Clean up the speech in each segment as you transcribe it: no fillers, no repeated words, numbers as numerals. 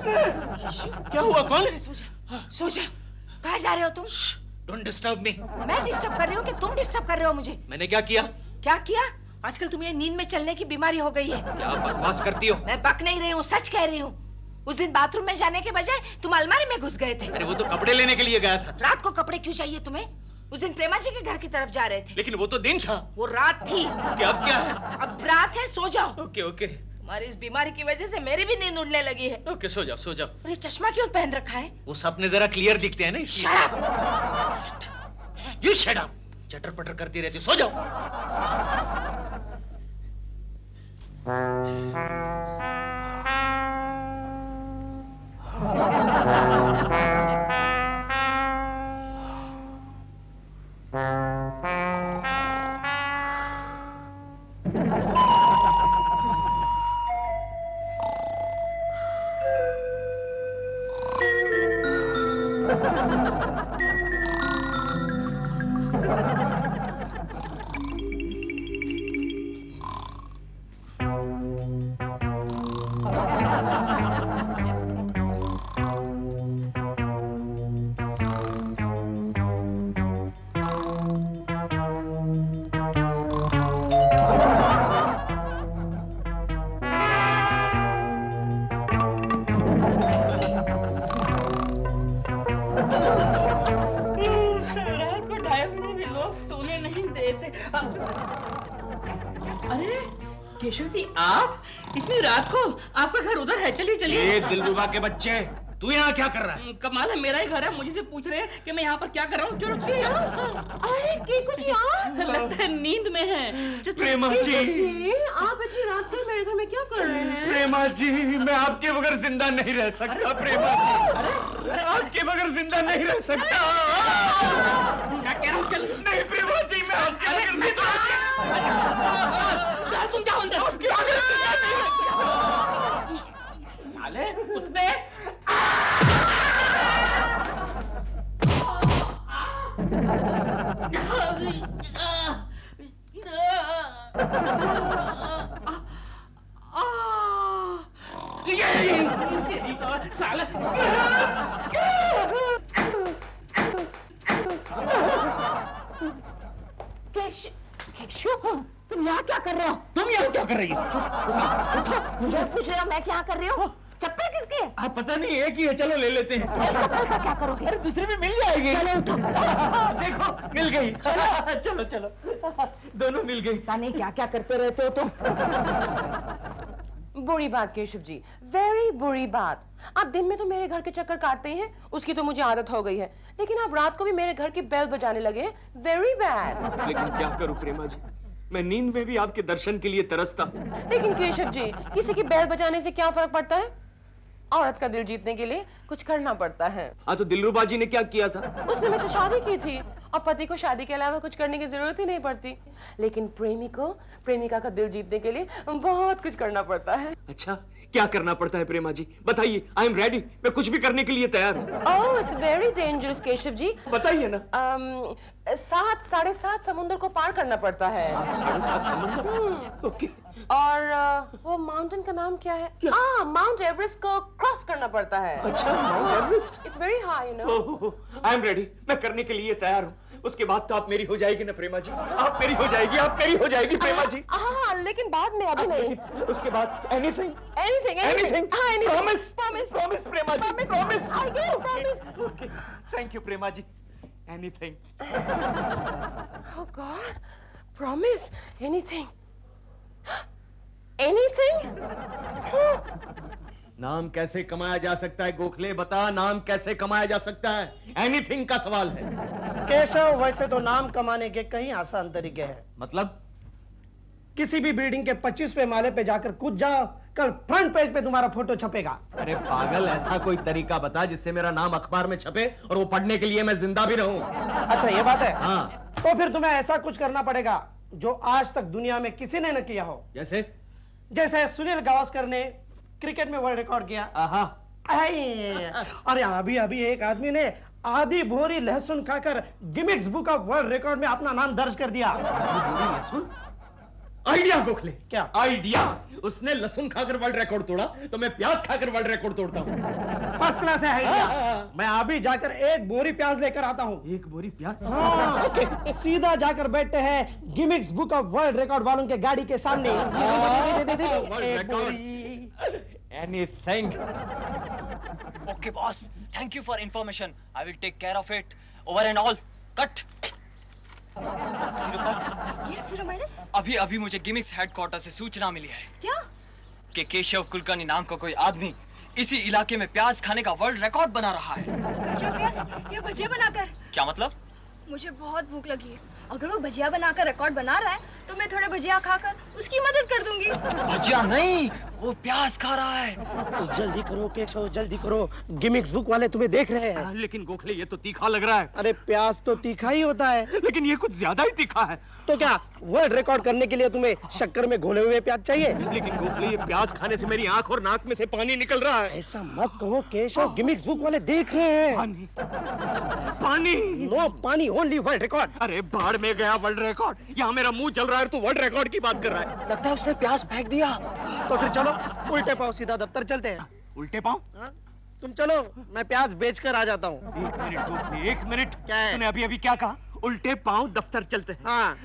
क्या हुआ? कौन? सो जा। कहाँ जा रहे हो तुम? Don't disturb me. मैं डिस्टर्ब कर रही हूँ कि तुम डिस्टर्ब कर रहे हो मुझे? मैंने क्या किया? क्या किया? आजकल तुम्हें नींद में चलने की बीमारी हो गई है। क्या बकवास करती हो? मैं बक नहीं रही हूँ, सच कह रही हूँ। उस दिन बाथरूम में जाने के बजाय तुम अलमारी में घुस गए थे। अरे वो तो कपड़े लेने के लिए गया था। रात को कपड़े क्यों चाहिए तुम्हें? उस दिन प्रेमा जी के घर की तरफ जा रहे थे। लेकिन वो तो दिन था। वो रात थी। क्या अब क्या है? अब रात है, सो जाओ। Okay okay. तुम्हारी इस बीमारी की वजह से मेरी भी नींद उड़ने लगी है। ओके सो जाओ सो जाओ। और ये चश्मा क्यों पहन रखा है? वो सपने जरा क्लियर दिखते हैं ना इसलिए। Shut up! You shut up! चटर पटर करती रहती हो, सो जाओ। अरे केशव जी, आप इतनी रात को? आपका घर उधर है, चलिए चलिए। ये दिलरुबा के बच्चे, तू यहाँ क्या कर रहा है? कमाल है, मेरा ही घर है, मुझे से पूछ रहे हैं कि मैं यहाँ पर क्या कर रहा हूँ। चलो। अरे केकू जी, आप लगता है नींद में है। प्रेमा जी, आप इतनी रात को मेरे घर में क्या कर रहे हैं? प्रेमा जी, मैं आपके बगैर जिंदा नहीं रह सकता। प्रेमा जी, आपके बगैर जिंदा नहीं रह सकता। क्या कह रहा हूँ? चल। नहीं प्रेमा जी, मैं आपके बगैर जिंदा तुम जाओ अंदर। आपके बगैर जिंदा नहीं रह सकता। साले कुत्ते। साले केशव, तुम यहाँ क्या कर रहे हो? तुम यहाँ क्या कर रही हो? मुझे पूछ रहे हो मैं क्या कर रही हूँ? चप्पल किसकी है? आप पता नहीं, एक ही है, चलो ले लेते हैं। एक चप्पल का क्या करोगे? अरे दूसरी भी मिल जाएगी। चलो उठो। देखो मिल गई। चलो चलो दोनों मिल गई। पता नहीं क्या क्या करते रहते हो तुम। बुरी बात केशव जी, वेरी बुरी बात। आप दिन में तो मेरे घर के चक्कर काटते हैं, उसकी तो मुझे आदत हो गई है, लेकिन आप रात को भी मेरे घर की बेल बजाने लगे हैं। Very bad. लेकिन क्या करूं प्रेमा जी, मैं नींद में भी आपके दर्शन के लिए तरसता। लेकिन केशव जी, किसी की बेल बजाने से क्या फर्क पड़ता है? औरत का दिल जीतने के लिए कुछ करना पड़ता है। हाँ तो दिलरुबा जी ने क्या किया था? उसने मुझसे शादी की थी और पति को शादी के अलावा कुछ करने की जरूरत ही नहीं पड़ती, लेकिन प्रेमी को प्रेमिका का दिल जीतने के लिए बहुत कुछ करना पड़ता है। अच्छा, क्या करना पड़ता है प्रेमा जी? बताइए, आई एम रेडी, मैं कुछ भी करने के लिए तैयार हूँ। ओह, it's very dangerous Keshav ji. बताइए ना। 7 साढ़े 7 समुद्र को पार करना पड़ता है। 7 साढ़े 7 समुद्र? ओके। और वो माउंटेन का नाम क्या है? माउंट एवरेस्ट को क्रॉस करना पड़ता है। अच्छा, mount Everest? It's very high, you know. I am ready, मैं करने के लिए तैयार हूँ। उसके बाद तो आप मेरी हो जाएगी ना प्रेमा जी? आप मेरी हो जाएगी, आप मेरी हो जाएगी प्रेमा जी। हाँ, लेकिन बाद में, अभी नहीं। उसके बाद anything anything anything promise promise promise Prema ji, promise. I guess promise. Okay, thank you Prema ji. Anything. Oh God, promise anything. Anything? नाम कैसे कमाया जा सकता है गोखले? बता, नाम कैसे कमाया जा सकता है? एनीथिंग का सवाल है। केशव, वैसे तो नाम कमाने के कई आसान तरीके हैं। मतलब? किसी भी बिल्डिंग के 25वें माले पे जाकर कूद जाओ, कल फ्रंट पेज पे तुम्हारा फोटो छपेगा। अरे पागल, ऐसा कोई तरीका बता जिससे मेरा नाम अखबार में छपे और वो पढ़ने के लिए मैं जिंदा भी रहूं। अच्छा, ये बात है। हाँ। तो फिर तुम्हें ऐसा कुछ करना पड़ेगा जो आज तक दुनिया में किसी ने न किया हो। जैसे सुनील गावस्कर ने क्रिकेट में वर्ल्ड रिकॉर्ड किया। अरे अभी अभी एक आदमी ने आधी बोरी लहसुन खाकर Guinness book of world record में अपना नाम दर्ज कर दिया। आइडिया गोखले। क्या? आइडिया? उसने लहसुन खाकर वर्ल्ड रिकॉर्ड तोड़ा, तो मैं प्याज खाकर वर्ल्ड रिकॉर्ड तोड़ता हूँ। फर्स्ट क्लास है आइडिया। मैं अभी जाकर 1 बोरी प्याज लेकर आता हूँ। 1 बोरी प्याज? हाँ, सीधा जाकर बैठते हैं gimmicks book of world record वालों के गाड़ी के सामने। World record. Anything. Okay, boss. Thank you for information. I will take care of it. Over and all. Cut. Yes सिरोमाइनस। अभी मुझे गिमिक्स हेडक्वार्टर से सूचना मिली है क्या? कि केशव कुलकर्णी नाम का कोई आदमी इसी इलाके में प्याज खाने का वर्ल्ड रिकॉर्ड बना रहा है। कच्चा प्याज या भजिया बनाकर? क्या मतलब? मुझे बहुत भूख लगी है। अगर वो भजिया बनाकर रिकॉर्ड बना रहा है तो मैं थोड़े भजिया खाकर उसकी मदद कर दूंगी। भजिया नहीं, वो प्याज खा रहा है। जल्दी करो केशव, जल्दी करो, गिमिक्स बुक वाले तुम्हें देख रहे हैं। लेकिन गोखले ये तो तीखा लग रहा है। अरे प्याज तो तीखा ही होता है। लेकिन ये कुछ ज्यादा ही तीखा है। तो क्या वर्ल्ड रिकॉर्ड करने के लिए तुम्हें शक्कर में घोले हुए प्याज चाहिए? लेकिन गोखले ये प्याज खाने से मेरी आंख और नाक में से पानी निकल रहा है। ऐसा मत कहो केशव, गिमिक्स बुक वाले देख रहे हैं। पानी? पानी? नो पानी, ओनली वर्ल्ड रिकॉर्ड। अरे बाढ़ में गया वर्ल्ड रिकॉर्ड। यहाँ मेरा मुंह चल रहा है, तू वर्ल्ड रिकॉर्ड की बात कर रहा है। लगता है उसने प्याज फेंक दिया। तो फिर चलो उल्टे पाँव सीधा दफ्तर चलते हैं। उल्टे पाँव? हाँ? तुम चलो, मैं प्याज बेचकर आ जाता हूँ। 1 मिनट गोखले, 1 मिनट। क्या है? तूने अभी क्या कहा? उल्टे पाँव दफ्तर चलते हैं। हाँ।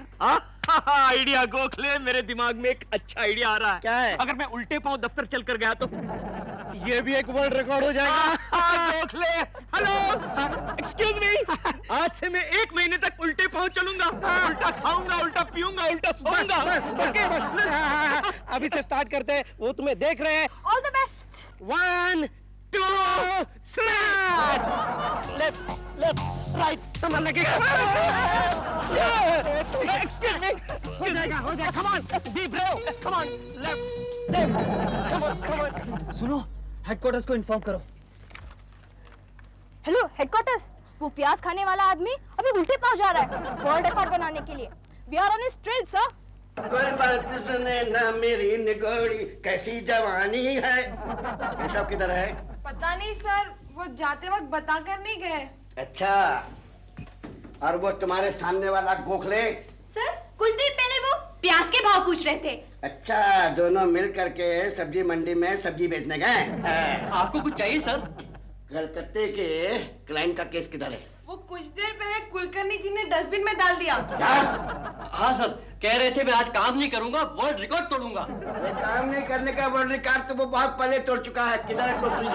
आइडिया गोखले, मेरे दिमाग में एक अच्छा आइडिया आ रहा है। क्या है? अगर मैं उल्टे पाँव दफ्तर चल कर गया तो ये भी एक वर्ल्ड रिकॉर्ड हो जाएगा। Gokhale, hello, excuse me. आज से मैं 1 महीने तक उल्टे पाँव चलूंगा। उल्टा खाऊंगा, उल्टा पीऊंगा, उल्टा बस सोऊंगा। बस बस बस। हाँ, अभी से स्टार्ट करते हैं, वो तुम्हें देख रहे हैं। All the best. 1 2 start. Left left right, समझ लगे। Excuse me. हो जाएगा, come on, be brave, come on, left left, come on. सुनो, हेडक्वार्टर्स को इन्फॉर्म करो। हेलो हेडक्वार्टर्स, वो प्याज खाने वाला आदमी अभी उल्टे पाँव जा रहा है वर्ल्ड रिकॉर्ड बनाने के लिए। We are on his trail sir. कोई बात सुने ना मेरी निगोड़ी, कैसी जवानी है। केशव किधर है? पता नहीं सर, वो जाते वक्त बताकर नहीं गए। अच्छा, और वो तुम्हारे सामने वाला गोखले? सर कुछ देर पहले वो प्याज के भाव पूछ रहे थे। अच्छा, दोनों मिल करके सब्जी मंडी में सब्जी बेचने गए। आपको कुछ चाहिए सर? कलकत्ते के क्लाइंट का केस किधर है? वो कुछ देर पहले कुलकर्णी जी ने डस्टबिन में डाल दिया। क्या? हाँ सर, कह रहे थे मैं आज काम नहीं करूंगा, वर्ल्ड रिकॉर्ड तोड़ूंगा। अरे काम नहीं करने का वर्ल्ड रिकॉर्ड तो वो बहुत पहले तोड़ चुका है। किधर है टोकरी?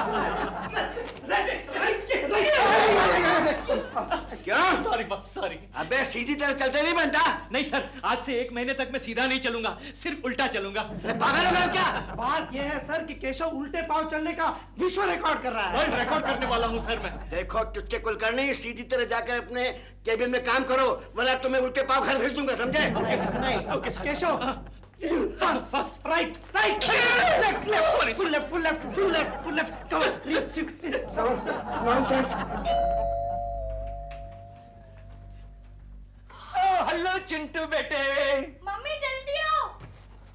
क्या? सॉरी बस, सॉरी। अबे सीधी तरह चलते नहीं बनता। नहीं सर, आज से 1 महीने तक मैं सीधा नहीं चलूंगा, सिर्फ उल्टा चलूंगा। अरे पागल हो गए हो क्या? बात यह है सर कि केशव उल्टे पाँव चलने का विश्व रिकॉर्ड कर रहा है। वर्ल्ड रिकॉर्ड करने वाला हूँ सर मैं। देखो तुझसे कुलकर्णी, सीधी तरह जाकर अपने केबिन में काम करो, वरना तुम्हें उल्टे पाँव घर भेज दूंगा, समझे? Okay sir. नहीं, okay sir. Keshav, fast fast, right right, left left, Sorry, full left, full left, full left, full left, come on, nonsense. Hello Chintu बेटे। मम्मी जल्दी आओ।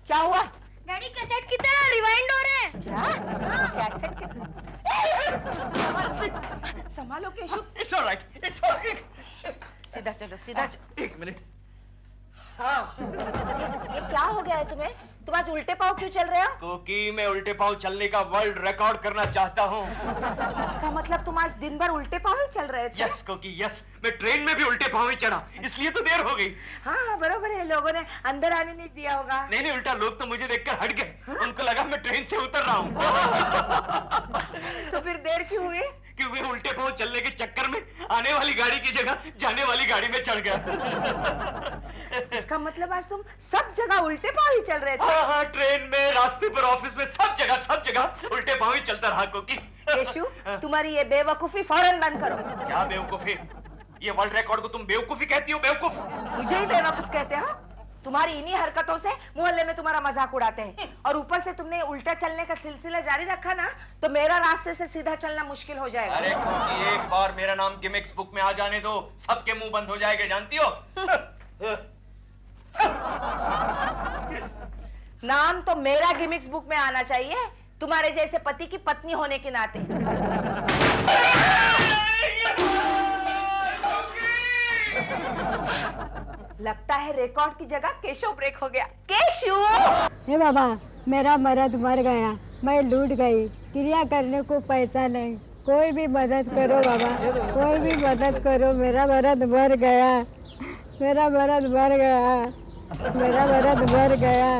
क्या हुआ? डैडी कैसेट की तरह रिवाइंड हो रहे हैं। क्या? कैसेट के? संभालो Keshav. It's alright, it's alright. सीधा चलो, सीधा चलो। 1 मिनट। ये क्या हो गया है तुम्हें? तुम आज उल्टे पाँव क्यों चल रहे हो? क्योंकि मैं उल्टे पाँव चलने का वर्ल्ड रिकॉर्ड करना चाहता हूँ। इसका मतलब तुम आज दिन भर उल्टे पाँव ही चल रहे थे? यस क्योंकि यस, मैं ट्रेन में भी उल्टे पाँव ही चढ़ा, इसलिए तो देर हो गई। हाँ बरोबर है, लोगों ने अंदर आने नहीं दिया होगा। नहीं, उल्टा लोग तो मुझे देखकर हट गए। उनको लगा मैं ट्रेन से उतर रहा हूँ। तो फिर देर क्यों हुई? क्योंकि उल्टे पाँव चलने के चक्कर में आने वाली गाड़ी की जगह जाने वाली गाड़ी में चढ़ गया। इसका मतलब आज तुम सब जगह उल्टे पाँव ही चल रहे थे? हाँ, ट्रेन में, रास्ते पर, ऑफिस में, सब जगह उल्टे पाँव ही चलता रहा। क्योंकि केशु, तुम्हारी ये बेवकूफी फौरन बंद करो। क्या बेवकूफी? ये वर्ल्ड रिकॉर्ड को तुम बेवकूफी कहती हो? बेवकूफ? मुझे ही बेवकूफ कहते हो? तुम्हारी इन्हीं हरकतों से मोहल्ले में तुम्हारा मजाक उड़ाते हैं, और ऊपर से तुमने उल्टा चलने का सिलसिला जारी रखा ना, तो मेरा रास्ते से सीधा चलना मुश्किल हो जाएगा। अरे क्योंकि एक बार मेरा नाम गिमिक्स बुक में आ जाने दो, सबके मुंह बंद हो जाएंगे, जानती हो? नाम तो मेरा गिमिक्स बुक में आना चाहिए, तुम्हारे जैसे पति की पत्नी होने के नाते। लगता है रिकॉर्ड की जगह केशव ब्रेक हो गया। केशव! हे बाबा, मेरा मर्द मर गया, मैं लूट गई, क्रिया करने को पैसा नहीं, कोई भी मदद करो बाबा, कोई भी मदद करो, मेरा मर्द मर गया, मेरा मर्द मर गया, मेरा मर्द मर गया।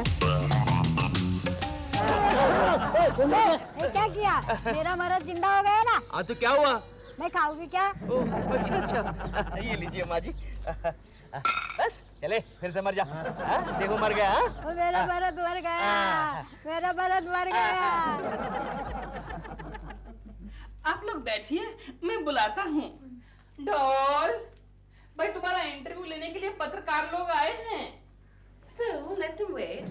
क्या किया? मेरा मर्द जिंदा हो गया ना। हाँ तो क्या हुआ? मैं खाऊंगी क्या? अच्छा अच्छा, ये लीजिए माँ जी। बस चले, फिर से मर जा। देखो मर गया। मेरा मर्द मर गया, मेरा मर्द मर गया। आप लोग बैठिए, मैं बुलाता हूँ। डॉल, भाई तुम्हारा इंटरव्यू लेने के लिए पत्रकार लोग आए हैं। So let them wait.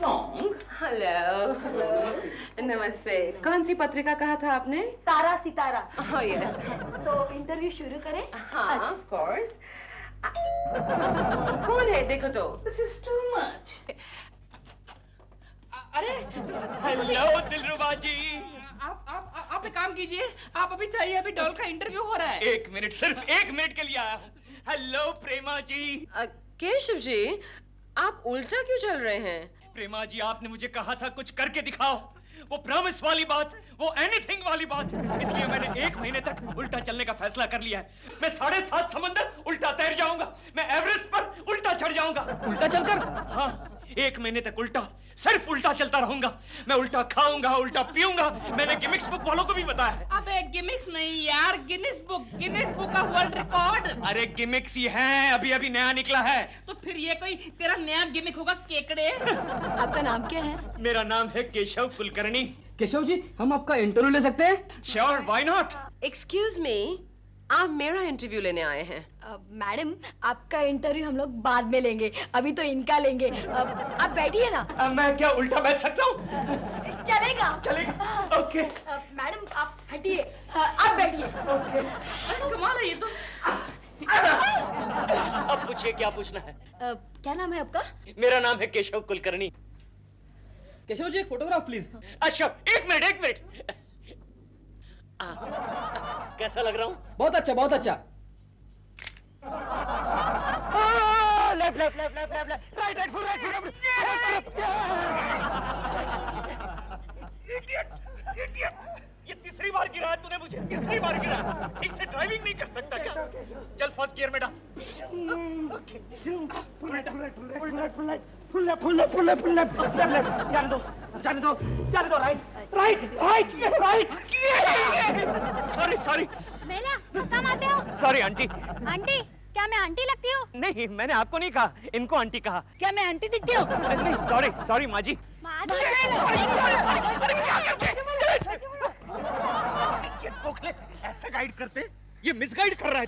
Long. Hello. नमस्ते। कौन सी पत्रिका कहा था आपने? तारा सितारा। Oh yes. तो इंटरव्यू शुरू करें? हाँ, of course. कौन है? देखो तो। This is too much. अरे, हेलो दिलरुबा जी। आप एक काम कीजिए, आप अभी चाहिए, अभी डॉल का इंटरव्यू हो रहा है। एक मिनट, सिर्फ 1 मिनट के लिए आया हूँ। हेलो प्रेमा जी। केशव जी, आप उल्टा क्यों चल रहे हैं? प्रेमा जी, आपने मुझे कहा था कुछ करके दिखाओ, वो प्रॉमिस वाली बात, वो एनीथिंग वाली बात, इसलिए मैंने 1 महीने तक उल्टा चलने का फैसला कर लिया है। मैं 7.5 समंदर उल्टा तैर जाऊंगा, मैं एवरेस्ट पर उल्टा चढ़ जाऊंगा। उल्टा चलकर? हाँ, 1 महीने तक उल्टा, सिर्फ उल्टा चलता रहूंगा। मैं उल्टा खाऊंगा, उल्टा पीऊंगा। मैंने गिमिक्स बुक वालों को भी बताया है। अबे गिमिक्स नहीं यार, गिनीज बुक का वर्ल्ड रिकॉर्ड। अरे गिमिक्स ही है, अभी अभी नया निकला है। तो फिर ये कोई तेरा नया गिमिक होगा केकड़े? आपका नाम क्या है? मेरा नाम है केशव कुलकर्णी। केशव जी, हम आपका इंटरव्यू ले सकते हैं? Sure, why not. Excuse me, आप मेरा इंटरव्यू लेने आए हैं? मैडम, आपका इंटरव्यू हम लोग बाद में लेंगे, अभी तो इनका लेंगे। आप बैठिए ना। मैं क्या उल्टा बैठ सकता हूँ? चलेगा? चलेगा, ओके। मैडम आप हटिए, आप बैठिए। ओके। कमाल है ये तो। अब पूछिए क्या पूछना है। क्या नाम है आपका? मेरा नाम है केशव कुलकर्णी। केशव जी, एक फोटोग्राफ प्लीज। अच्छा, 1 मिनट 1 मिनट। कैसा लग रहा हूँ? बहुत अच्छा, बहुत अच्छा। Left left left left left right right full right idiot. ये तीसरी बार गिरा है तूने मुझे, तीसरी बार गिरा। ठीक से ड्राइविंग नहीं कर सकता क्या? चल फर्स्ट गियर में डाल। जाने दो, राइट। सॉरी मेला, धक्का मारते हो? Sorry aunty. आंटी, क्या मैं आंटी लगती हूँ? नहीं, मैंने आपको नहीं कहा, इनको आंटी कहा। क्या मैं आंटी दिखती हूँ? नहीं, सॉरी माँ जी। ऐसा गाइड करते, ये मिसगाइड कर रहा है।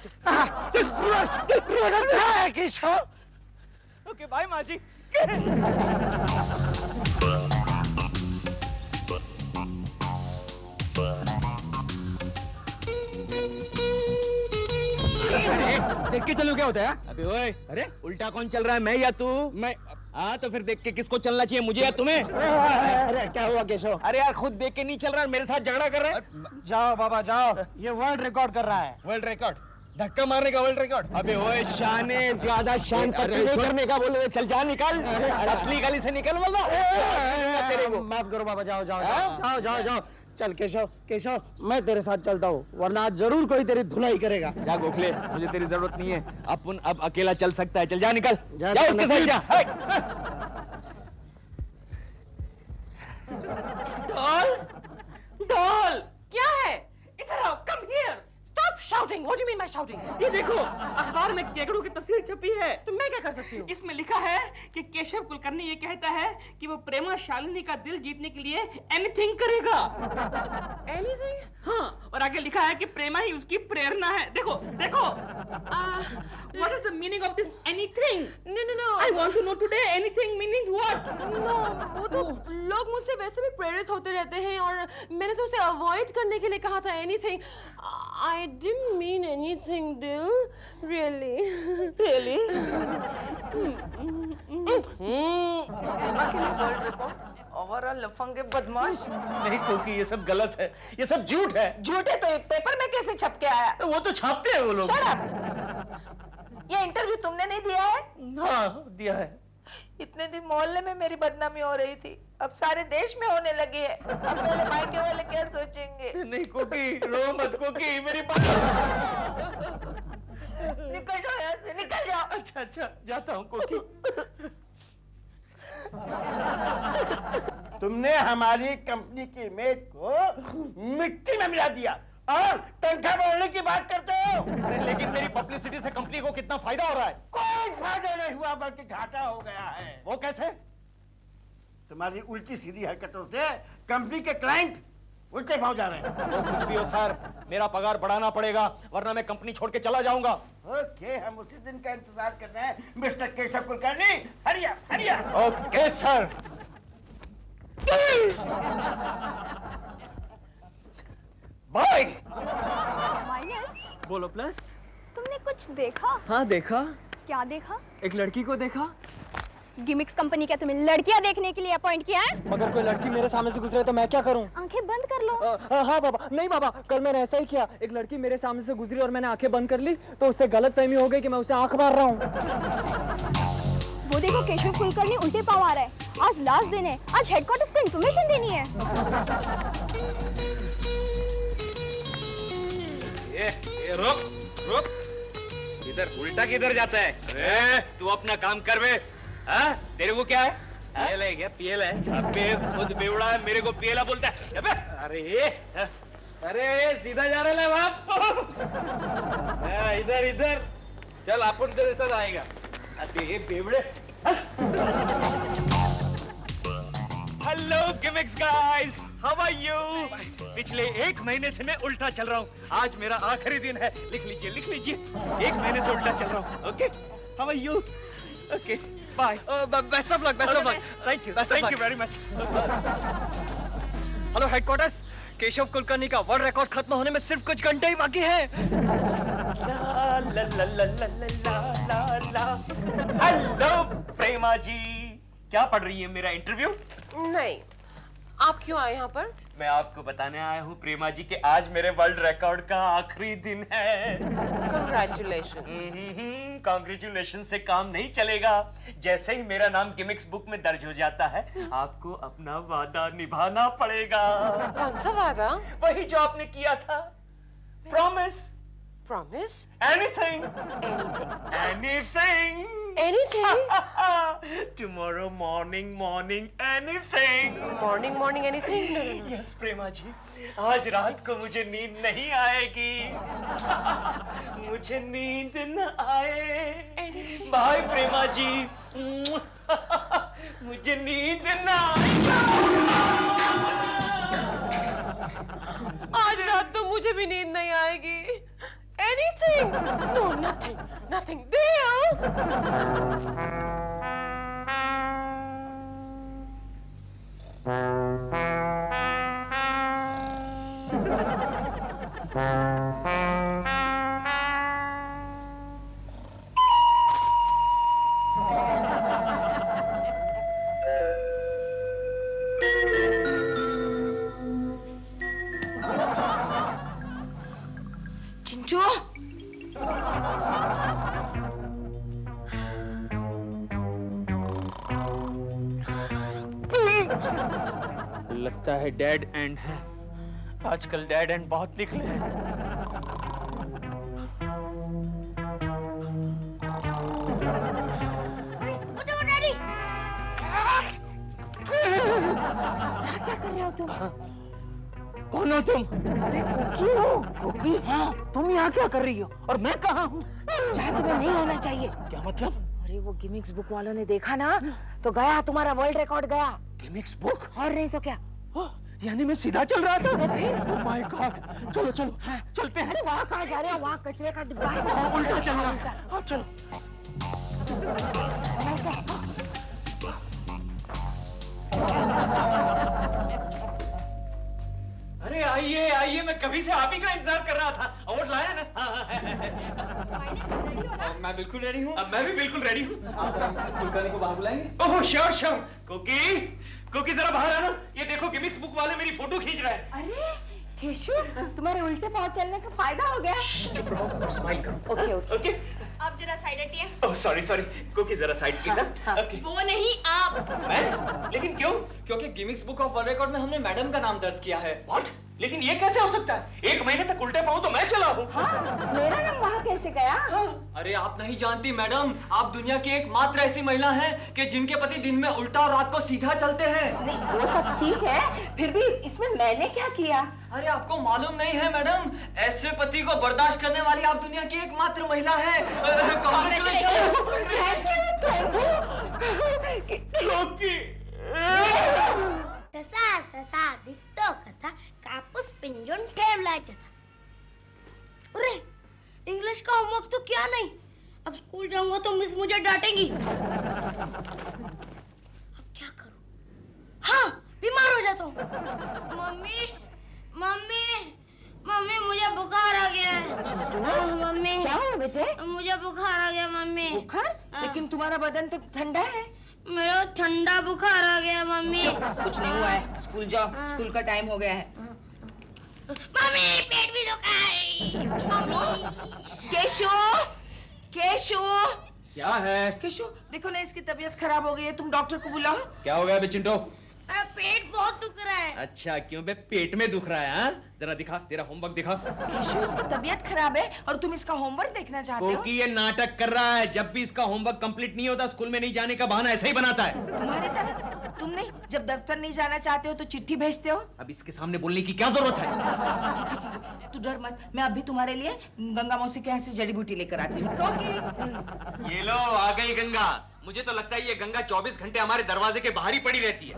ओके बाय माँ जी। देख के चलो क्या होता है? अबे ओए, अरे उल्टा कौन चल रहा है, मैं या तू? मैं। हाँ तो फिर देख के किसको चलना चाहिए, मुझे या तुम्हें? अरे क्या हुआ केशव? अरे यार खुद देख के नहीं चल रहा, मेरे साथ झगड़ा कर रहा है। जाओ बाबा जाओ, ये वर्ल्ड रिकॉर्ड कर रहा है। World record? धक्का मारने का वर्ल्ड रिकॉर्ड? अबे ओए, शाने ज्यादा शान पत्ती नहीं करने का बोले, चल जा निकल, असली गली से निकल बोल। तेरे को माफ करो बाबा, जाओ। चल केशव, मैं तेरे साथ चलता हूँ, वरना आज जरूर कोई तेरी धुलाई करेगा। जा गोखले, मुझे तेरी जरूरत नहीं है, अपन अब अकेला चल सकता है। चल जा निकल, जा उसके साथ जा। डॉल, क्या है? इधर आओ, come here. Stop shouting! What do you mean by shouting? ये देखो, अखबार में केकड़ू की तस्वीर छपी है। तो मैं क्या कर सकती हूँ? इसमें लिखा है कि केशव कुलकर्णी ये कहता है कि वो प्रेमा शालिनी का दिल जीतने के लिए एनीथिंग करेगा। Anything? हाँ, और आगे लिखा है कि प्रेमा ही उसकी प्रेरणा है। देखो। What is the meaning of this anything? No. I want to know today anything meaning what? No, वो तो लोग मुझसे वैसे भी प्रेरित होते रहते हैं और मैंने तो उसे अवॉइड करने के लिए कहा था anything. I didn't mean anything, दिल. Really? और लफंगे बदमाश। नहीं क्योंकि ये सब गलत है, ये सब झूठ है। झूठे तो एक पेपर में कैसे छप के आया? वो तो छापते हैं वो लोग। Shut up! ये इंटरव्यू तुमने नहीं दिया है? हाँ दिया है। इतने दिन मोहल्ले में मेरी बदनामी हो रही थी, अब सारे देश में होने लगी है। अब मेरे मायके वाले क्या सोचेंगे? नहीं कोकी, रो मत कोकी, मेरी बात। निकल जाओ यहाँ से, निकल जाओ। अच्छा अच्छा जाता हूँ कोकी। तुमने हमारी कंपनी की इमेज को मिट्टी में मिला दिया और तनख्वाह बढ़ाने की बात करते हो। अरे लेकिन मेरी पब्लिसिटी से कंपनी को कितना फायदा हो रहा है? कोई फायदा नहीं हुआ बल्कि घाटा हो गया है। वो कैसे? तुम्हारी उल्टी सीधी हरकतों से कंपनी के क्लाइंट उल्टे पांव जा रहे हैं। वो कुछ भी हो सर, मेरा पगार बढ़ाना पड़ेगा वरना मैं कंपनी छोड़ के चला जाऊंगा। ओके, हम उसी दिन का इंतजार कर रहे हैं मिस्टर केशव कुलकर्णी। हरिया हरिया। Okay sir. बाय। माइनस, बोलो प्लस। तुमने कुछ देखा? हाँ देखा। क्या देखा? एक लड़की को देखा। गिमिक्स कंपनी क्या तुम्हें लड़कियां देखने के लिए अपॉइंट किया है? मगर कोई लड़की मेरे सामने से गुजरे तो मैं क्या करूं? आंखें बंद कर लो। हाँ बाबा, नहीं बाबा, कल मैंने ऐसा ही किया। एक लड़की मेरे सामने से गुजरी और मैंने आंखें बंद कर ली तो उससे गलतफहमी हो गई कि मैं उसे आंख मार रहा हूँ। वो देखो केशव कुलकर्णी उल्टे पाँव आ रहा है। आज लास्ट दिन है, आज हेडक्वार्टर्स को इन्फॉर्मेशन देनी है। ये रुक रुक, इधर उल्टा किधर जाता है? तू अपना काम कर बे। हाँ तेरे को क्या है? पीएल है क्या? पीएल है? अबे खुद बेवड़ा है, मेरे को पीएला बोलता है। अबे अरे सीधा जा रहा है बाप। इधर इधर चल, अपन तेरे साथ आएगा। अबे बेवड़े। Hello gimmicks guys, how are you? पिछले 1 महीने से मैं उल्टा चल रहा हूँ, आज मेरा आखिरी दिन है। लिख लीजिए लिख लीजिए, 1 महीने से उल्टा चल रहा हूँ। Okay, how are you? Okay bye. Best of luck, best of luck. Thank you very much. Hello headquarters, Keshav Kulkarni का वर्ल्ड रिकॉर्ड खत्म होने में सिर्फ कुछ घंटे ही बाकी है। ला ला ला ला ला ला ला ला। हेलो प्रेमा जी, क्या पढ़ रही है? मेरा इंटरव्यू? नहीं, आप क्यों आए यहाँ पर? मैं आपको बताने आया हूँ प्रेमा जी कि आज मेरे वर्ल्ड रिकॉर्ड का आखिरी दिन है। कंग्रेचुलेशन। कांग्रेचुलेशन से काम नहीं चलेगा। जैसे ही मेरा नाम गिमिक्स बुक में दर्ज हो जाता है, आपको अपना वादा निभाना पड़ेगा। कौन सा वादा? वही जो आपने किया था, promise. Promise? Anything anything anything. Tomorrow morning anything. Morning anything? Yes Prema ji, आज रात को मुझे नींद नहीं आएगी। मुझे नींद न आए। बाय प्रेमा जी। मुझे नींद न आएगा। आज रात तो मुझे भी नींद नहीं आएगी। Anything? No, nothing. Deal? Chintu, लगता है डेड एंड है। आजकल डेड एंड बहुत निकले हैं। क्या कर रहे हो तुम? कौन हो तुम? कोकी? हाँ, तुम यहाँ क्या कर रही हो और मैं कहाँ हूँ? चाहे तुम्हें नहीं होना चाहिए। क्या मतलब? अरे वो गिमिक्स बुक वालों ने देखा ना, तो गया, तुम्हारा वर्ल्ड रिकॉर्ड गया। Gimmicks book? और नहीं तो क्या। यानी मैं सीधा चल रहा था? Oh my God. चलो चलो, हाँ, चलते हैं। अरे वहाँ कहाँ जा रहे हो? वहाँ कचरे का डिब्बा है। उल्टा चल रहा है। हाँ चलो। अरे आइए आइए, मैं कभी से आप ही का इंतजार कर रहा था। अवार्ड लाया ना? मैं बिल्कुल रेडी हूँ। अब मैं भी बिल्कुल रेडी हूँ। आप जरा मिसेस कुलकर्णी को बाहर बुलाएंगे? Oh sure sure. कोकी जरा बाहर आना। ये देखो गिमिक्स बुक वाले मेरी फोटो खींच रहे हैं। अरे केशव, तुम्हारे उल्टे पाँव चलने का फायदा हो गया। चुप रहो, स्माइल करो। Okay okay. ओके। आप जरा साइड हटिए। ओह सॉरी सॉरी, कुकी जरा साइड प्लीज। ओके। वो नहीं आप। मैं? लेकिन क्यों? क्योंकि Guinness book of world record में हमने मैडम का नाम दर्ज किया है। व्हाट? लेकिन ये कैसे हो सकता है? 1 महीने तक उल्टे पाऊं तो मैं चला हूं। हाँ, मेरा नाम वहाँ कैसे गया? अरे आप नहीं जानती मैडम, आप दुनिया की एकमात्र ऐसी महिला हैं कि जिनके पति दिन में उल्टा और रात को सीधा चलते हैं। नहीं, वो सब ठीक है, फिर भी इसमें मैंने क्या किया? अरे आपको मालूम नहीं है मैडम, ऐसे पति को बर्दाश्त करने वाली आप दुनिया की एकमात्र महिला हैं। तसा ससा दिसतो कसा कापूस पिंजून ठेवलाय तसा। अरे इंग्लिश का होमवर्क तो क्या नहीं, अब स्कूल जाऊंगा तो मिस मुझे डांटेंगी। अब क्या करूं? हाँ, बीमार हो जाता हूँ। मम्मी मम्मी मम्मी मुझे बुखार आ गया है। मम्मी क्या हुआ बेटे? मुझे बुखार आ गया मम्मी। बुखार? लेकिन तुम्हारा बदन तो ठंडा है। मेरा ठंडा बुखार आ गया मम्मी। कुछ नहीं हुआ है, स्कूल जाओ, स्कूल का टाइम हो गया है। मम्मी पेट भी दुखा है। मम्मी केशु, केशु, क्या है? केशु, देखो ना इसकी तबीयत खराब हो गई है, तुम डॉक्टर को बुलाओ। क्या हो गया बे चिंटो? पेट बहुत दुख रहा है। अच्छा, क्यों बे पेट में दुख रहा है? हाँ? जरा दिखा, तेरा होमवर्क दिखा। केशु, इसकी तबीयत खराब है और तुम इसका होमवर्क देखना चाहते हो? क्योंकि ये नाटक कर रहा है। जब भी इसका होमवर्क कंप्लीट नहीं होता, स्कूल में नहीं जाने का बहाना ऐसा ही बनाता है। तुम्हारी तरह तुम नहीं, जब दफ्तर नहीं जाना चाहते हो तो चिट्ठी भेजते हो। अब इसके सामने बोलने की क्या जरूरत है? ठीक है, ठीक है, तू डर मत, मैं अभी तुम्हारे लिए गंगा मौसी के यहाँ से जड़ी बूटी लेकर आती हूँ। ये लो, आ गई गंगा। मुझे तो लगता है ये गंगा 24 घंटे हमारे दरवाजे के बाहर ही पड़ी रहती है।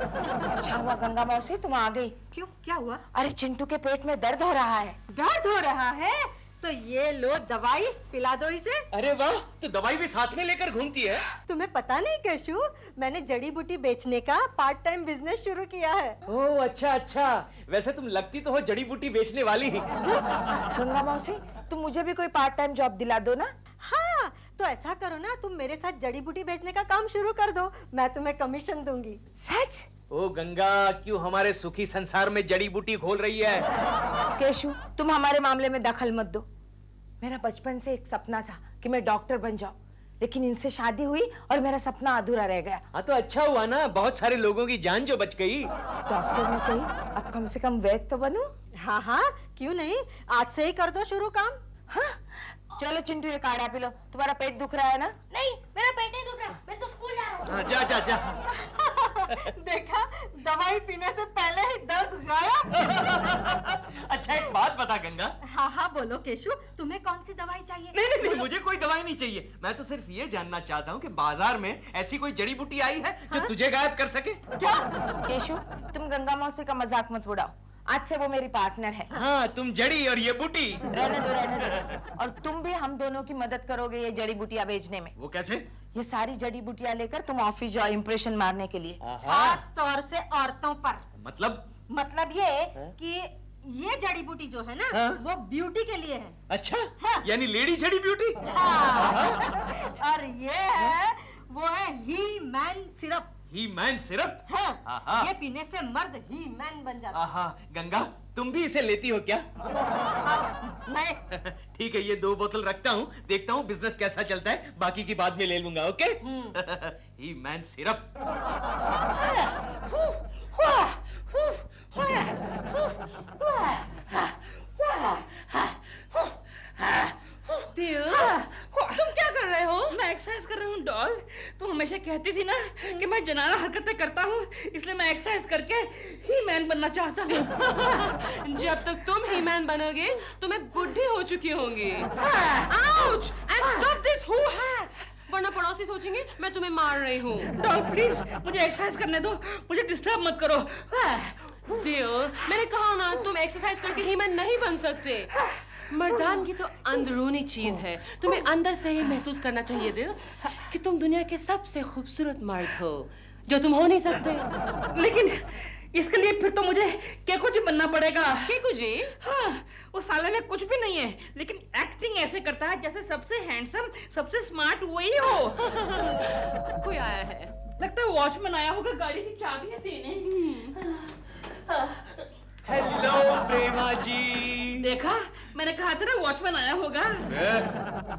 अच्छा हुआ गंगा मौसी तुम आ गई। क्यों, क्या हुआ? अरे चिंटू के पेट में दर्द हो रहा है। दर्द हो रहा है तो ये लो दवाई, पिला दो इसे। अरे वाह, तो दवाई भी साथ में लेकर घूमती है। तुम्हें पता नहीं केशु, मैंने जड़ी बूटी बेचने का पार्ट टाइम बिजनेस शुरू किया है। ओह अच्छा अच्छा, वैसे तुम लगती तो हो जड़ी बूटी बेचने वाली ही। गंगा मौसी, तुम मुझे भी कोई पार्ट टाइम जॉब दिला दो ना। हाँ, तो ऐसा करो ना, तुम मेरे साथ जड़ी बूटी बेचने का काम शुरू कर दो, मैं तुम्हें कमीशन दूंगी। सच? ओ गंगा, क्यों हमारे सुखी संसार में जड़ी बूटी खोल रही है? केशु, तुम हमारे मामले में दखल मत दो। मेरा बचपन से एक सपना था कि मैं डॉक्टर बन जाऊं, लेकिन इनसे शादी हुई और मेरा सपना अधूरा रह गया। हाँ तो अच्छा हुआ ना, बहुत सारे लोगों की जान जो बच गई। डॉक्टर में सही, अब कम से कम वैद्य तो बनूं। हाँ हाँ, क्यों नहीं, आज से ही कर दो शुरू काम। हाँ, चलो चिंटू ये काढ़ा पी लो। तुम्हारा पेट दुख रहा है ना? नहीं, मेरा पेट नहीं दुख रहा, मैं तो स्कूल जा रहा हूँ। हाँ, जा जा जा। देखा, दवाई पीने से पहले ही दर्द गायब। अच्छा एक बात बता गंगा। हाँ हाँ बोलो केशु, तुम्हें कौन सी दवाई चाहिए? नहीं, मुझे कोई दवाई नहीं चाहिए। मैं तो सिर्फ ये जानना चाहता हूँ कि बाजार में ऐसी कोई जड़ी बूटी आई है जो तुझे गायब कर सके? क्या? केशु, तुम गंगा मौसी का मजाक मत उड़ाओ, आज से वो मेरी पार्टनर है। हाँ, तुम जड़ी और ये बूटी। रहने दो, रहने दो। और तुम भी हम दोनों की मदद करोगे ये जड़ी बूटियां बेचने में। वो कैसे? ये सारी जड़ी बूटियां लेकर तुम ऑफिस जाओ इंप्रेशन मारने के लिए। खास तौर से औरतों पर। मतलब ये कि ये जड़ी बूटी जो है ना, हाँ? वो ब्यूटी के लिए है। अच्छा, हाँ। यानी लेडी जड़ी ब्यूटी। हाँ। और ये है, वो है ही मैन सिरप। ही मैन सिरप? हाँ, ये पीने से मर्द ही मैन बन जाता है। आहा, गंगा तुम भी इसे लेती हो क्या? मैं ठीक है, ये 2 बोतल रखता हूँ, देखता हूँ बिजनेस कैसा चलता है, बाकी की बाद में ले लूंगा। ओके? ही मैन सिरप। तुम क्या कर रहे हो? मैं एक्सरसाइज कर रहा हूँ डॉल। तुम हमेशा कहती थी ना कि मैं जनाना हरकतें करता हूँ, इसलिए मैं एक्सरसाइज करके ही मैन बनना चाहता हूँ। जब तक तुम ही मैन बनोगे तो मैं बुढ़ी हो चुकी होंगी। Ouch! And stop this, who है? वरना पड़ोसी सोचेंगे मैं तुम्हें मार रही हूँ। डॉल प्लीज मुझे एक्सरसाइज करने दो, मुझे डिस्टर्ब मत करो। दिल, मैंने कहा ना, तुम एक्सरसाइज करके ही मैन नहीं बन सकते। मर्दानगी तो अंदरूनी चीज है, तुम्हें अंदर से ही महसूस करना चाहिए दिल कि तुम दुनिया के सबसे खूबसूरत मर्द हो, जो तुम हो नहीं सकते। लेकिन इसके लिए फिर तो मुझे केकू जी बनना पड़ेगा। केकू जी? हाँ, उस साले में कुछ भी नहीं है, लेकिन एक्टिंग ऐसे करता है जैसे सबसे हैंडसम, सबसे स्मार्ट वही हो। कोई आया है, लगता है वॉचमैन आया होगा गाड़ी की चाबियां देने। हेलो प्रेमा जी। देखा, मैंने कहा था ना वॉचमैन आया होगा।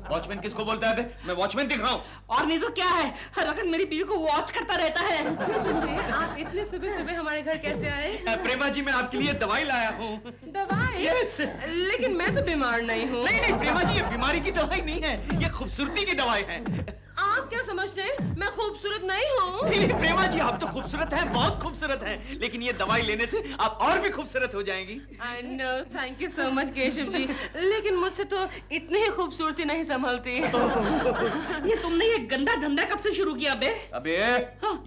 वॉचमैन किसको बोलता है बे? मैं वॉचमैन दिख रहा हूँ। और नहीं तो क्या है, हर वक्त मेरी बीवी को वॉच करता रहता है। आप इतने सुबह सुबह हमारे घर कैसे आए? प्रेमा जी, मैं आपके लिए दवाई लाया हूँ। दवाई? यस। लेकिन मैं तो बीमार नहीं हूँ। नहीं नहीं प्रेमा जी, ये बीमारी की दवाई नहीं है, ये खूबसूरती की दवाई है। आप क्या समझते हैं मैं खूबसूरत नहीं हूँ? नहीं नहीं प्रेमा जी, आप तो खूबसूरत हैं, बहुत खूबसूरत हैं, लेकिन ये दवाई लेने से आप और भी खूबसूरत हो जाएंगी। I know, thank you so much Keshav ji, लेकिन मुझसे तो इतनी ही खूबसूरती नहीं संभलती। ये तुमने ये गंदा धंधा कब से शुरू किया बे? अबे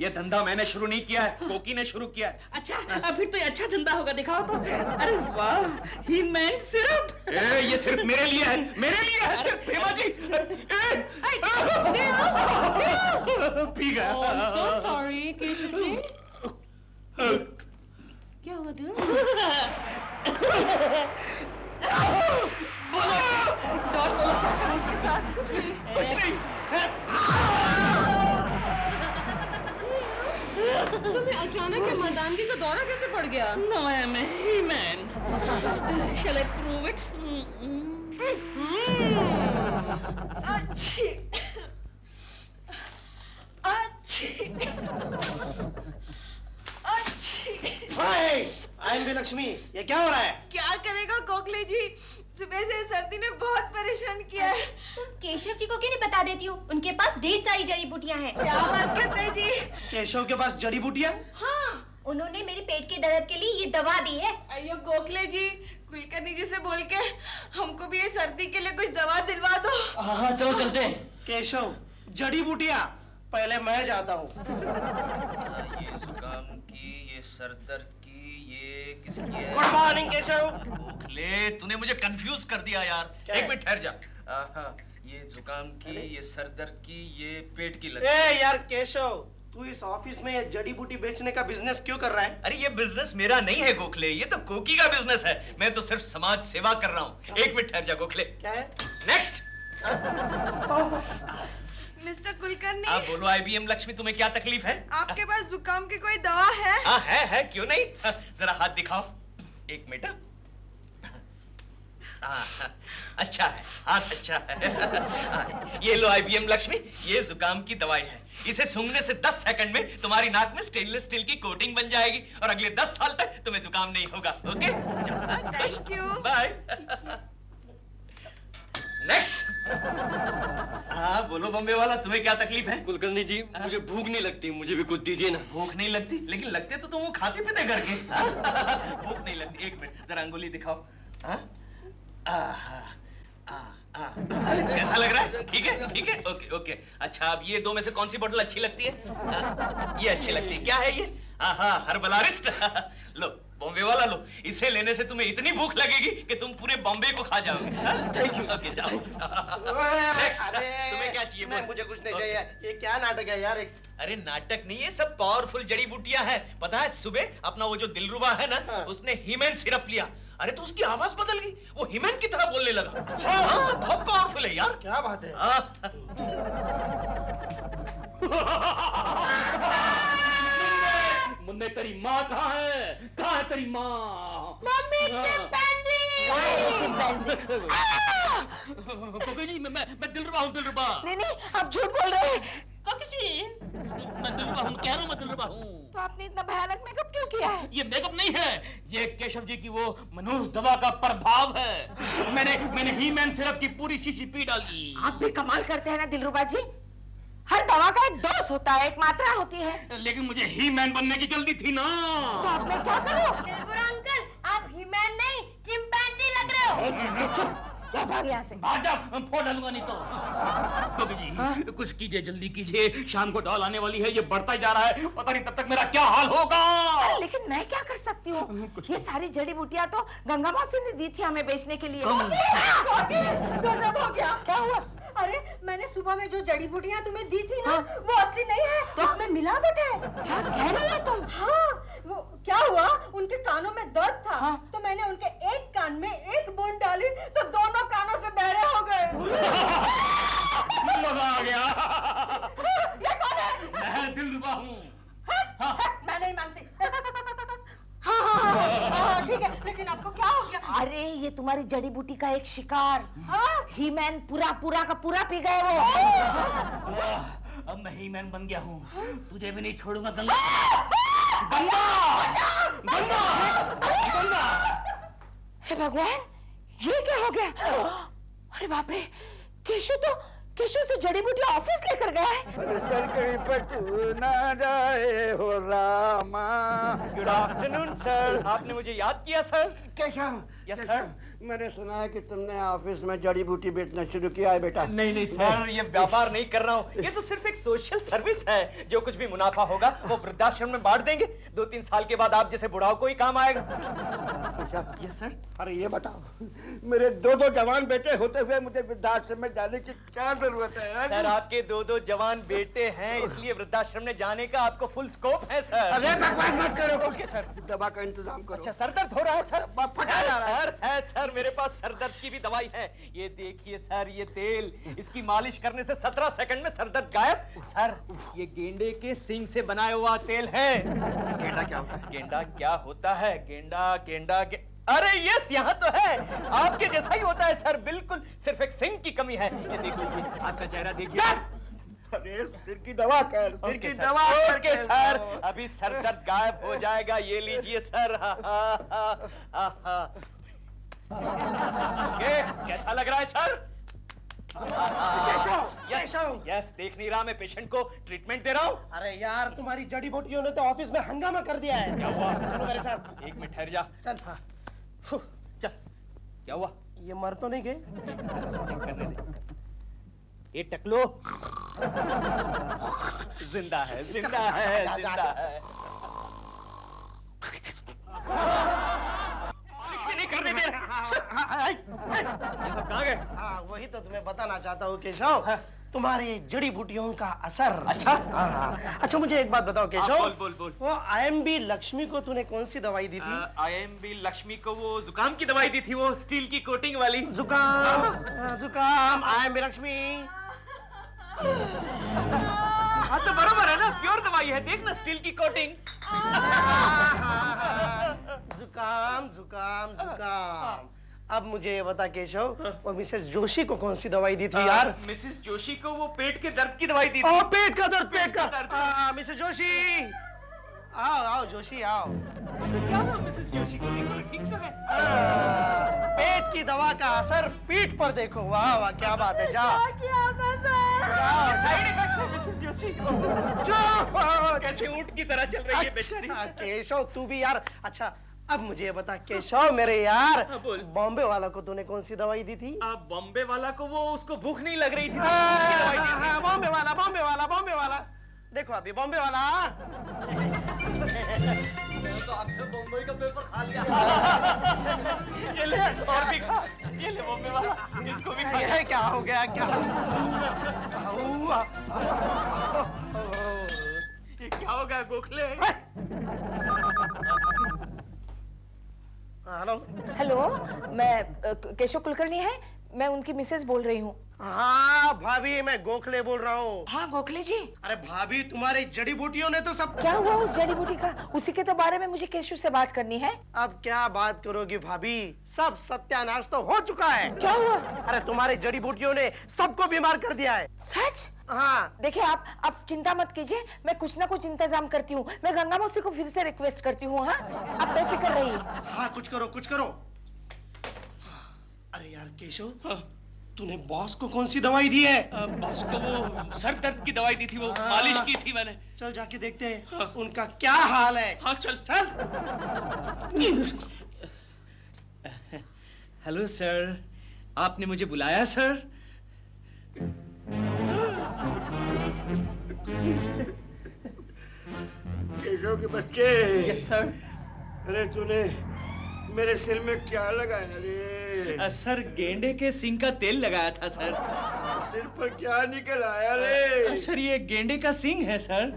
ये धंधा मैंने शुरू नहीं किया है, कोकी ने शुरू किया है। अच्छा, फिर तो ये अच्छा धंधा होगा, दिखाओ तो। अरे वाह, ही मैन सिर्फ। ये सिर्फ मेरे लिए है, मेरे लिए है सिर्फ प्रेमा जी। पी गया। Oh, I'm so sorry Keshav ji. क्या हुआ दिल? कुछ नहीं। तुम्हें अचानक ये मर्दानगी का दौरा कैसे पड़ गया? No, I am a he-man. Shall I prove it? अच्छी आयन लक्ष्मी, ये क्या हो रहा है? क्या करेगा गोखले जी, सुबह से सर्दी ने बहुत परेशान किया है। तुम केशव जी को क्यों नहीं बता देती हो? उनके पास ढेर सारी जड़ी बूटियां हैं। क्या बात करते हैं जी? केशव के पास जड़ी बूटियां? हाँ, उन्होंने मेरे पेट के दर्द के लिए ये दवा दी है। अयो गोखले जी, कुलकर्णी जी से बोल के हमको भी ये सर्दी के लिए कुछ दवा दिलवा दो। हाँ चलो चलते हैं। केशव, जड़ी बूटियां पहले मैं जाता हूँ। ये जुकाम की, ये सर दर्द की, ये किसकी है? Good morning Keshav. ओखले, तूने मुझे कंफ्यूज कर दिया यार। एक मिनट ठहर जा। ये जुकाम की, ये सर दर्द की, ये पेट की लगी। ए यार केशव, तू इस ऑफिस में ये जड़ी बूटी बेचने का बिजनेस क्यों कर रहा है? अरे ये बिजनेस मेरा नहीं है गोखले, ये तो कोकी का बिजनेस है। मैं तो सिर्फ समाज सेवा कर रहा हूँ। एक मिनट ठहर जा गोखले। क्या है? नेक्स्ट। मिस्टर कुलकर्णी, आप बोलो IBM लक्ष्मी, तुम्हें क्या तकलीफ है? आपके पास जुकाम की कोई दवा है? हाँ है, क्यों नहीं? जरा हाथ दिखाओ। एक मिनट। अच्छा है, हाथ अच्छा है। ये लो IBM लक्ष्मी, ये जुकाम की दवाई है। इसे सूंघने से 10 सेकंड में तुम्हारी नाक में स्टेनलेस स्टील की कोटिंग बन जाएगी और अगले 10 साल तक तुम्हें जुकाम नहीं होगा। Okay? Thank you. Bye. Next. हाँ बोलो बॉम्बे वाला, तुम्हें क्या तकलीफ है? कुलकर्णी जी, मुझे भूख नहीं लगती, मुझे भी कुछ दीजिए ना। भूख नहीं लगती? लेकिन लगते तो तुम वो खाते पीते करके। भूख नहीं लगती? एक मिनट, जरा अंगुली दिखाओ। कैसा लग रहा है? ठीक है, ओके। अच्छा, अब ये दो में से कौन सी बोतल अच्छी लगती है? ये अच्छी लगती है। क्या है ये? हर्बलारिस्ट। लो बॉम्बे वाला लो, इसे लेने से तुम्हें इतनी भूख लगेगी कि तुम पूरे बॉम्बे को खा जाओगे। Thank you. ओके जाओ। तुम्हें क्या चाहिए? मुझे कुछ नहीं चाहिए। ये क्या नाटक है यार? अरे नाटक नहीं है, सब पावरफुल जड़ी बूटियां हैं। पता है सुबह अपना वो जो दिलरुबा है ना, उसने हीमैन सिरप लिया। अरे तो उसकी आवाज बदल गई, वो हीमैन की तरह बोलने लगा। अच्छा, हाँ, बहुत पावरफुल है यार। क्या बात है? मुन्ने, तेरी माँ कहाँ है? कहाँ है तेरी माँ? Mummy, chimpanzee. कोई नहीं, मैं दिलरुबा हूँ, दिलरुबा। नहीं, आप झूठ बोल रहे हैं। मैं दिलरुबा हूँ, कह रहा हूँ मैं दिलरुबा हूँ। तो आपने इतना भयानक मेकअप क्यों किया है? ये मेकअप नहीं है, ये केशव जी की वो मनोज दवा का प्रभाव है। मैंने हीमैन सिरप की पूरी शीशी पी डाली। आप भी कमाल करते हैं ना दिलरुबा जी। हर दवा का एक डोज होता है, एक मात्रा होती है। लेकिन मुझे हीमैन बनने की जल्दी थी ना। तो अब मैं क्या करूं? दिलबुरा अंकल, आप हीमैन नहीं चिंपैंजी लग रहे हो। क्या भाग यहाँ से? भाग जा, फोड़ डालूंगा नहीं तो। कभी जी, कुछ कीजिए, जल्दी कीजिए, शाम को डॉल आने वाली है, ये बढ़ता ही जा रहा है, पता नहीं तब तक मेरा क्या हाल होगा। लेकिन मैं क्या कर सकती हूँ? ये सारी जड़ी बूटियाँ तो गंगा मौसी ने दी थी हमें बेचने के लिए। गजब हो गया। क्या हुआ? अरे मैंने सुबह में जो जड़ी बूटियाँ तुम्हें दी थी ना, वो असली नहीं है, तो उसमें मिलावट है। क्या कह रही हो तुम? हाँ, वो क्या हुआ, उनके कानों में दर्द था, तो मैंने उनके एक कान में एक बूंद डाली तो दोनों कानों से बहरे हो गए। मजा आ गया। ये कौन है? मैं दिलरुबा हूँ। मैं नहीं मानती। हाँ, ठीक है, लेकिन आपको क्या हो गया? अरे ये तुम्हारे तुम्हारी जड़ी बूटी का एक शिकार। ही मैन पूरा पूरा का पूरा पी गए वो। अब मैं ही मैन बन गया हूँ, तुझे भी नहीं छोड़ूंगा गंगा। हे भगवान, ये क्या हो गया? अरे बाप रे, केशु तो जड़ी बूटी ऑफिस लेकर गया है। सर कहीं पर ना जाए हो रामा। गुड आफ्टरनून सर, आपने मुझे याद किया सर? कैसा? Yes sir. मैंने सुना है कि तुमने ऑफिस में जड़ी बूटी बेचना शुरू किया है बेटा। नहीं सर, ये व्यापार नहीं कर रहा हूँ, ये तो सिर्फ एक सोशल सर्विस है। जो कुछ भी मुनाफा होगा वो वृद्धाश्रम में बांट देंगे। 2-3 साल के बाद आप जैसे बुढ़ाओं को ही काम आएगा। अच्छा। Yes sir. अरे ये बताओ, मेरे 2 जवान बेटे होते हुए मुझे वृद्धाश्रम में जाने की क्या जरूरत है? सर आपके 2 जवान बेटे हैं, इसलिए वृद्धाश्रम में जाने का आपको फुल स्कोप है सर। अरे बकवास मत करो। Okay sir. दवा का इंतजाम करो। अच्छा, सर दर्द हो रहा है सर? फटा जा रहा है। सर है सर, मेरे पास सर दर्द की भी दवाई है। ये देखिए सर, ये तेल, इसकी मालिश करने से 17 सेकंड में सर दर्द गायब। सर ये गेंडे के सींग से बनाया हुआ तेल है। गेंडा क्या होता है? गेंडा क्या होता है? गेंडा अरे यस, यहाँ तो है, आपके जैसा ही होता है सर, बिल्कुल। सिर्फ एक सिंग की कमी है। ये देख लीजिए, आपका चेहरा देखिए। अरे सिर की दवा कर, सिर की दवा करके सर, अभी सर दर्द गायब हो जाएगा। ये लीजिए सर। कैसा लग रहा है सर? यस, देख नहीं रहा मैं पेशेंट को ट्रीटमेंट दे रहा हूँ। अरे यार, तुम्हारी जड़ी बूटियों ने तो ऑफिस में हंगामा कर दिया है। क्या हुआ? चलो मेरे साथ। 1 मिनट ठहर जा। चल। हाँ। चल, क्या हुआ? ये मर तो नहीं गए? चेक करने दे। ये टकलो जिंदा है, जिंदा है, जिंदा है। नहीं करने दे रहा। ये सब कहाँ गए? हाँ, वही तो तुम्हें बताना चाहता हूँ केशव। तुम्हारी जड़ी बूटियों का असर। अच्छा। हाँ। अच्छा, मुझे एक बात बताओ केशव। बोल। वो IMB लक्ष्मी को तूने कौन सी दवाई दी थी? IMB लक्ष्मी को वो जुकाम की दवाई दी थी, वो स्टील की कोटिंग वाली। जुकाम IMB लक्ष्मी। हाँ तो बराबर है ना, प्योर दवाई है, देख ना, स्टील की कोटिंग। जुकाम। अब मुझे ये बता केशव, वो मिसेस जोशी को कौन सी दवाई दी थी यार? मिसेस जोशी को वो पेट के दर्द की दवाई दी थी। पेट का दर्द। मिसेस जोशी, आओ जोशी आओ। तो क्या हुआ मिसेस जोशी को? देखो ठीक तो है। पेट की दवा का असर पीठ पर देखो। वाह वाह, क्या बात है। जा। साइड इफेक्ट है मिसेस जोशी को। कैसे ऊंट की तरह चल रही है बेचारी। केशव तू भी यार। अच्छा, अब मुझे ये बता केशव मेरे यार, बॉम्बे वाला को तूने कौन सी दवाई दी थी? बॉम्बे वाला को वो, उसको भूख नहीं लग रही थी, बॉम्बे वाला। देखो अभी बॉम्बे वाला। तो आपने बॉम्बे का पेपर खा लिया। ये ले और भी खा। ये ले बॉम्बे वाला, इसको भी खा। ये क्या हो गया? क्या ये क्या हो गया गोखले? हेलो, मैं केशव कुलकर्णी है, मैं उनकी मिसेस बोल रही हूँ। हाँ भाभी, मैं गोखले बोल रहा हूँ। हाँ गोखले जी। अरे भाभी, तुम्हारी जड़ी बूटियों ने तो सब। क्या हुआ उस जड़ी बूटी का? उसी के तो बारे में मुझे केशव से बात करनी है। अब क्या बात करोगी भाभी, सब सत्यानाश तो हो चुका है। क्या हुआ? अरे तुम्हारी जड़ी बूटियों ने सबको बीमार कर दिया है। सच? हाँ। देखिए आप चिंता मत कीजिए, मैं कुछ ना कुछ इंतजाम करती हूँ। मैं गंगा मौसी को फिर से रिक्वेस्ट करती हूँ। हाँ, आप बेफिक्र रहिए। हाँ, कुछ करो। अरे यार केशव, तूने बॉस को कौन सी दवाई दी है? बॉस को वो सर दर्द की दवाई दी थी, वो मालिश की थी मैंने। चल जाके देखते हैं उनका क्या हाल है। हाँ चल। हेलो सर, आपने मुझे बुलाया सर? केशव के बच्चे। Yes sir. अरे तूने मेरे सिर में क्या लगाया रे? सर गेंडे के सींग का तेल लगाया था सर। सिर पर क्या निकल आया रे? सर ये गेंडे का सींग है सर।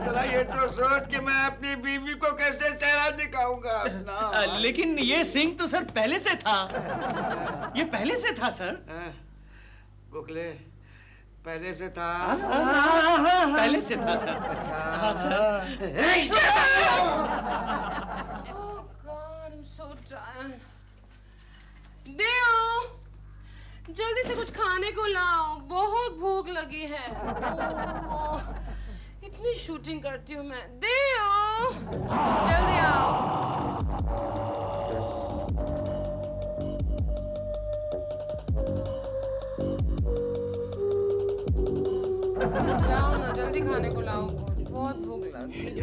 जरा ये तो सोच कि मैं अपनी बीवी को कैसे चेहरा दिखाऊंगा अपना। लेकिन ये सींग तो सर पहले से था, ये पहले से था सर। गोखले, पहले से था? हाँ, पहले से था सर। हाँ सर। देओ, जल्दी से कुछ खाने को लाओ, बहुत भूख लगी है। ओह, इतनी शूटिंग करती हूँ मैं। देओ, जल्दी आओ। जाओ ना, जल्दी खाने को लाओ, बहुत भूख लगी।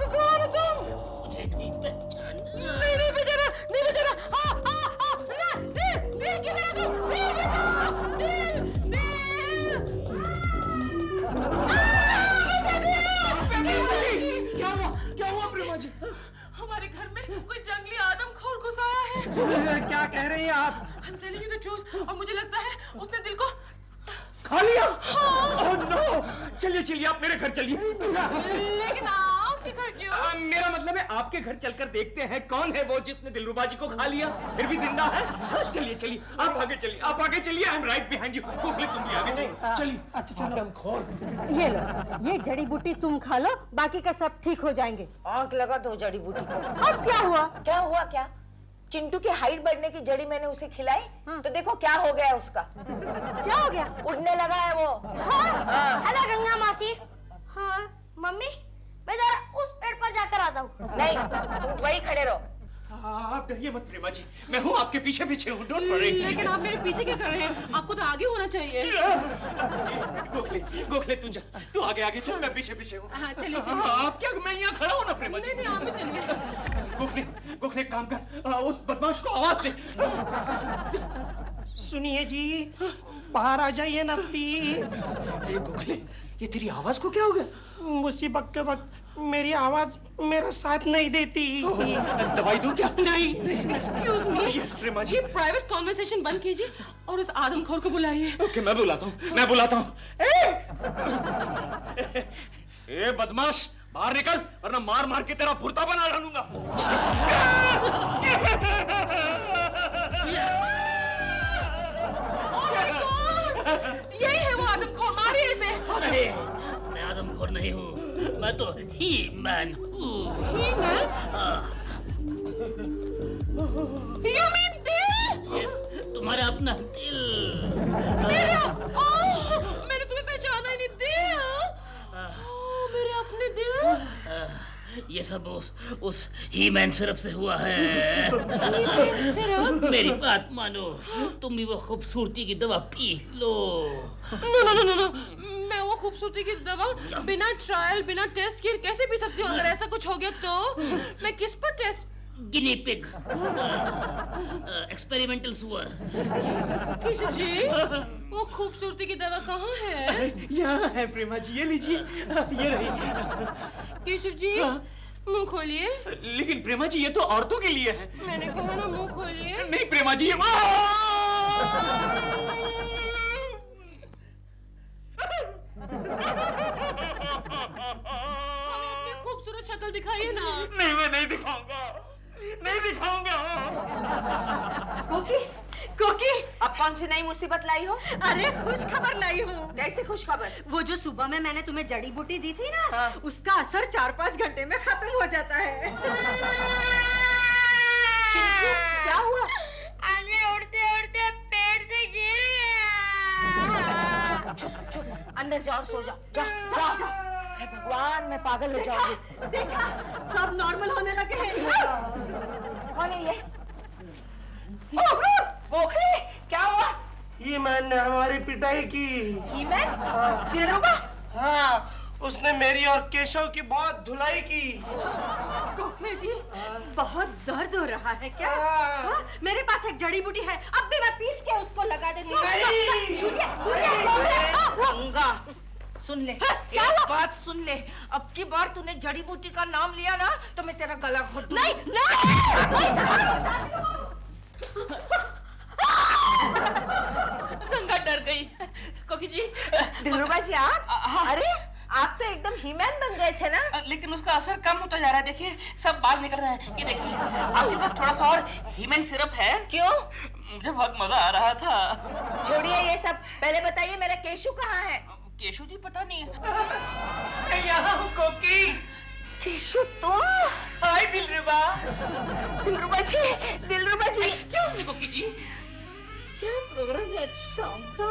कौन हो तुम? मुझे नहीं पहचाना। नहीं बेचारा, नहीं बेचारा। ना, दिल क्यों मेरा तुम? दिल बचाओ, दिल। क्या हुआ प्रेमा जी? हमारे घर में कोई जंगली आदमखोर घुस आया है। क्या कह रही हैं आप? I'm telling you the truth, और मुझे लगता है उसने दिल को खा लिया। ओह नो, चलिए चलिए आप मेरे घर चलिए। लेकिन आपके घर क्यों? मेरा मतलब है आपके घर चलकर देखते हैं कौन है वो जिसने दिलरुबा जी को खा लिया, फिर भी जिंदा है। चलिए चलिए आप आगे चलिए, आप आगे चलिए। I am right behind you. Gokhale तुम भी आगे चलिए। चलिए। अच्छा आदमखोर। ये लो, ये जड़ी बूटी तुम खा लो, बाकी का सब ठीक हो जाएंगे। आंख लगा दो जड़ी बूटी को। अब क्या हुआ? क्या हुआ क्या? चिंटू की हाइट बढ़ने की जड़ी मैंने उसे खिलाई, तो देखो क्या हो गया उसका। क्या हो गया? उड़ने लगा है वो। हेलो गंगा मासी। हाँ मम्मी, मैं जरा उस पेड़ पर जाकर आता हूँ। नहीं, तुम वही खड़े रहो। आप डरिए मत प्रेमा जी, मैं हूँ आपके पीछे पीछे हूँ। Don't worry. लेकिन आप मेरे पीछे क्या कर रहे हैं? आपको तो आगे होना चाहिए। गोखले गोखले तू जा, तू आगे आगे चल, मैं पीछे पीछे हूँ। हाँ चलिए चलिए। आप क्या, मैं यहाँ खड़ा हूँ ना प्रेमा जी। नहीं आप भी चलिए। गोखले गोखले काम कर, उस बदमाश को आवाज दे। सुनिए जी, बाहर आ जाइए ना प्लीज। गोखले ये तेरी आवाज को क्या हो गया? मुसीबत के वक्त मेरी आवाज मेरा साथ नहीं देती। दवाई दूं क्या? नहीं। Excuse me. यस प्रेमा जी। ये प्राइवेट कॉन्वर्सेशन बंद कीजिए और उस आदमखोर को बुलाइए। ओके मैं बुलाता हूँ। ए बदमाश, बाहर निकल वरना मार मार के तेरा भुर्ता बना डालूंगा। यही है वो आदमखोर, मारिए इसे। अरे मैं आदमखोर नहीं हूँ, मैं तो ही मैन हूँ। ही मैन? You mean दिल? यस, तुम्हारा अपना दिल। मेरा? मैंने तुम्हें पहचाना ही नहीं। दिल? मेरे अपने दिल? ये सब उस ही मैन सिरप से हुआ है। ही सिरप? मेरी बात मानो, तुम भी वो खूबसूरती की दवा पी लो। नो, मैं वो खूबसूरती की दवा बिना ट्रायल बिना टेस्ट किए कैसे पी सकती हूँ? अगर ऐसा कुछ हो गया तो मैं किस पर टेस्ट? गिनी पिग, एक्सपेरिमेंटल सुअर। केशव जी, वो खूबसूरती की दवा कहाँ है? यहाँ है प्रेमा जी, ये लीजिए। ये रही। केशव जी, मुंह खोलिए। लेकिन प्रेमा जी ये तो औरतों के लिए है। मैंने कहा ना मुंह खोलिए। नहीं प्रेमा जी, ये अपनी खूबसूरत शक्ल दिखाइए ना। नहीं मैं नहीं दिखाऊंगा। कोकी, अब कौन सी नई मुसीबत लाई हो? अरे खुश खबर लाई हूँ। कैसी खुश खबर? वो जो सुबह में मैंने तुम्हें जड़ी बूटी दी थी ना, हाँ। उसका असर 4-5 घंटे में खत्म हो जाता है। चिंटू, क्या हुआ? मैं उड़ते उड़ते पेड़ से गिर गया। चुप, अंदर जाओ और सो जाओ। जा। हे भगवान, मैं पागल हो जाऊंगी। देखा, सब नॉर्मल होने लगे हैं। कौन है ये? गोखले, क्या हुआ? ही मैन ने हमारी पिटाई की। ही मैन? दिलरुबा? हाँ, उसने मेरी और केशव की बहुत धुलाई की। गोखले जी, बहुत दर्द हो रहा है क्या? हाँ? मेरे पास एक जड़ी बूटी है, अब भी मैं पीस के उसको लगा देती हूँ। गंगा, सुन ले, एक बात सुन ले। अब की बार तूने जड़ी बूटी का नाम लिया ना तो मैं तेरा गला घोट दूंगी। गंगा डर गई। कोकी जी। दिलरुबा जी आप? अरे आप तो एकदम हीमैन बन गए थे ना। लेकिन उसका असर कम होता जा रहा है। देखिए सब बाल निकल रहे हैं। ये देखिए, आपके पास थोड़ा सा और हीमैन सिरप है? क्यों? मुझे बहुत मजा आ रहा था। छोड़िए ये सब, पहले बताइए मेरा केशु कहाँ है? केशु जी पता नहीं है। मैं यहाँ हूँ कोकी। केशु तुम? हाय दिलरुबा। दिलरुबा जी, दिलरुबा जी। एक्सक्यूज मी कोकी जी, क्या प्रोग्राम है आज शाम का?